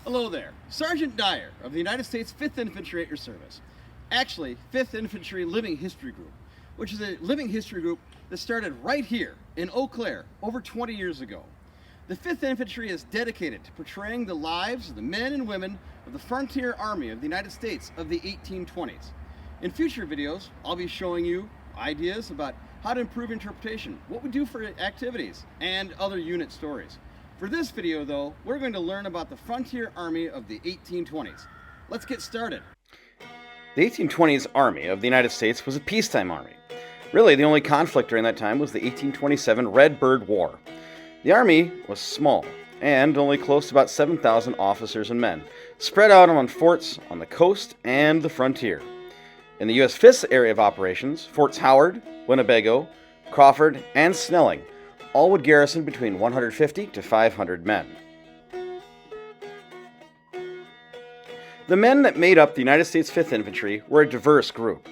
Hello there, Sergeant Dyer of the United States 5th Infantry at your service. Actually, 5th Infantry Living History Group, which is a living history group that started right here in Eau Claire over 20 years ago. The 5th Infantry is dedicated to portraying the lives of the men and women of the Frontier Army of the United States of the 1820s. In future videos, I'll be showing you ideas about how to improve interpretation, what we do for activities, and other unit stories. For this video, though, we're going to learn about the Frontier Army of the 1820s. Let's get started. The 1820s Army of the United States was a peacetime army. Really, the only conflict during that time was the 1827 Red Bird War. The army was small, and only close to about 7,000 officers and men, spread out on forts on the coast and the frontier. In the U.S. 5th's area of operations, Forts Howard, Winnebago, Crawford, and Snelling all would garrison between 150 to 500 men. The men that made up the United States 5th Infantry were a diverse group.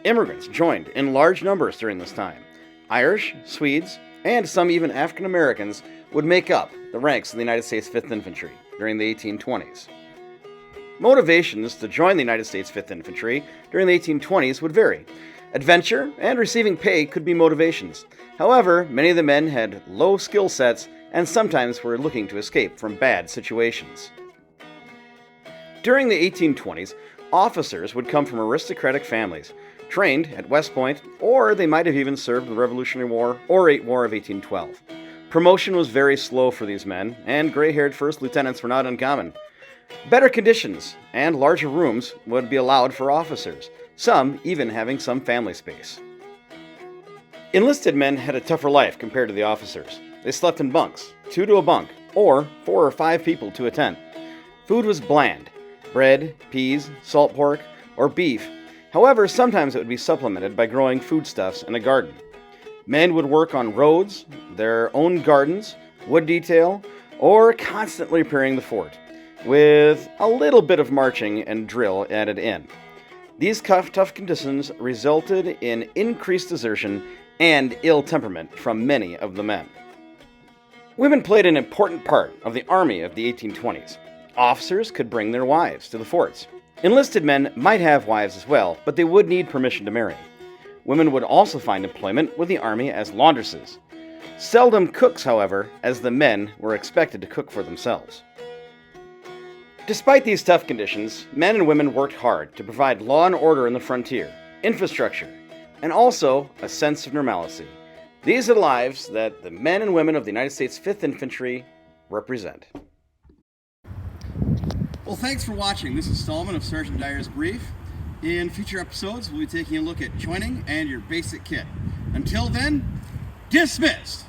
Immigrants joined in large numbers during this time. Irish, Swedes, and some even African Americans would make up the ranks of the United States 5th Infantry during the 1820s. Motivations to join the United States 5th Infantry during the 1820s would vary. Adventure and receiving pay could be motivations. However, many of the men had low skill sets and sometimes were looking to escape from bad situations. During the 1820s, officers would come from aristocratic families, trained at West Point, or they might have even served the Revolutionary War or War of 1812. Promotion was very slow for these men, and gray-haired first lieutenants were not uncommon. Better conditions and larger rooms would be allowed for officers, some even having some family space. Enlisted men had a tougher life compared to the officers. They slept in bunks, 2 to a bunk, or 4 or 5 people to a tent. Food was bland: bread, peas, salt pork, or beef. However, sometimes it would be supplemented by growing foodstuffs in a garden. Men would work on roads, their own gardens, wood detail, or constantly repairing the fort, with a little bit of marching and drill added in. These tough conditions resulted in increased desertion and ill temperament from many of the men. Women played an important part of the army of the 1820s. Officers could bring their wives to the forts. Enlisted men might have wives as well, but they would need permission to marry. Women would also find employment with the army as laundresses. Seldom cooks, however, as the men were expected to cook for themselves. Despite these tough conditions, men and women worked hard to provide law and order in the frontier, infrastructure, and also a sense of normalcy. These are the lives that the men and women of the United States 5th Infantry represent. Well, thanks for watching this installment of Sergeant Dyer's Brief. In future episodes, we'll be taking a look at joining and your basic kit. Until then, dismissed!